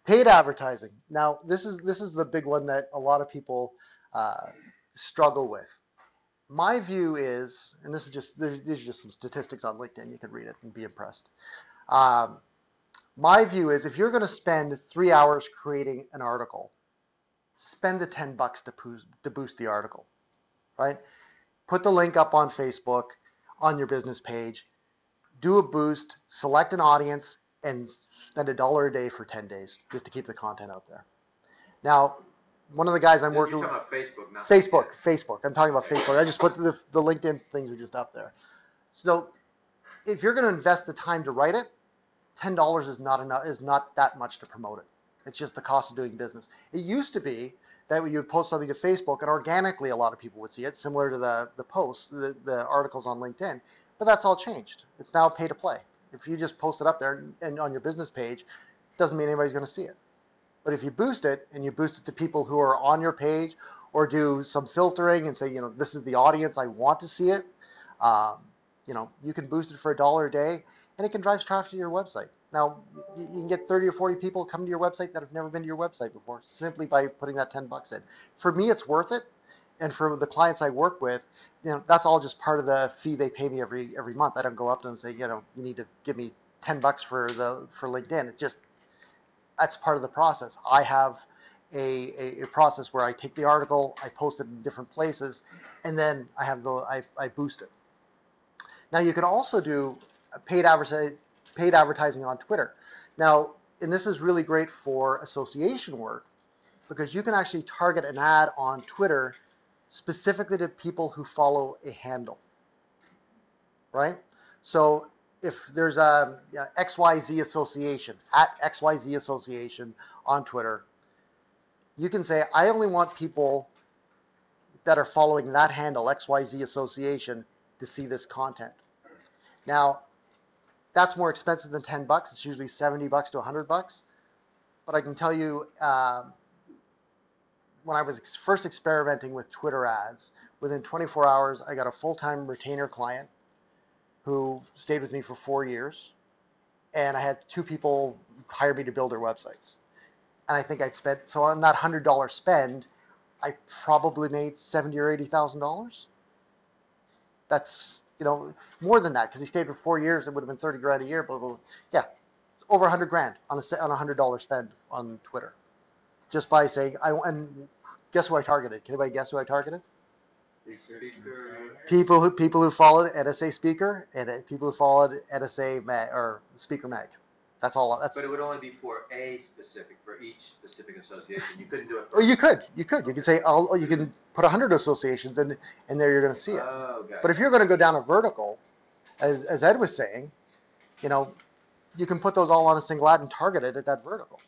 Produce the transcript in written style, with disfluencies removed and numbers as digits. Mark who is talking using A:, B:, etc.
A: Paid advertising. Now, this is the big one that a lot of people uh, struggle with. My view is, and this is just these are just some statistics on LinkedIn. You can read it and be impressed. Um, my view is, if you're going to spend 3 hours creating an article, spend the $10 to boost the article, right? Put the link up on Facebook, on your business page, do a boost, select an audience, and spend $1 a day for 10 days just to keep the content out there. Now, one of the guys I'm working
B: You're
A: with,
B: talking about Facebook, not
A: Facebook. I'm talking about Facebook. I just put the LinkedIn things are just up there. So if you're going to invest the time to write it, $10 is not enough. Is not that much to promote it. It's just the cost of doing business. It used to be that you would post something to Facebook and organically a lot of people would see it, similar to the posts, the articles on LinkedIn. But that's all changed. It's now pay to play. If you just post it up there and on your business page, it doesn't mean anybody's going to see it. But if you boost it and you boost it to people who are on your page, or do some filtering and say, this is the audience I want to see it, um, you can boost it for $1 a day and it can drive traffic to your website. Now, you can get 30 or 40 people coming to your website that have never been to your website before simply by putting that $10 in. For me, it's worth it. And for the clients I work with, that's all just part of the fee they pay me every month. I don't go up to them and say, you need to give me $10 for LinkedIn. It's just, that's part of the process. I have a process where I take the article, I post it in different places, and then I boost it. Now you can also do paid advertising on Twitter. Now, and this is really great for association work because you can actually target an ad on Twitter specifically to people who follow a handle, right? So if there's a XYZ Association, at XYZ Association on Twitter, you can say, I only want people that are following that handle, XYZ Association, to see this content. Now, that's more expensive than $10. It's usually $70 to $100. But I can tell you, when I was first experimenting with Twitter ads, within 24 hours, I got a full-time retainer client who stayed with me for 4 years. And I had 2 people hire me to build their websites. And I think I'd spent, so on that $100 spend, I probably made $70,000 or $80,000. That's, more than that, because he stayed for 4 years. It would have been 30 grand a year. But yeah, over 100 grand on a $100 spend on Twitter, just by saying and guess who I targeted? Can anybody guess who I targeted? People who followed NSA Speaker and people who followed NSA Mag, or Speaker Mag. That's all.
B: But it would only be for each specific association. You couldn't do it.
A: Oh, you could. You could say, you can put 100 associations and there you're going to see it.
B: Oh, okay.
A: But if you're going to go down a vertical, as Ed was saying, you can put those all on a single ad and target it at that vertical.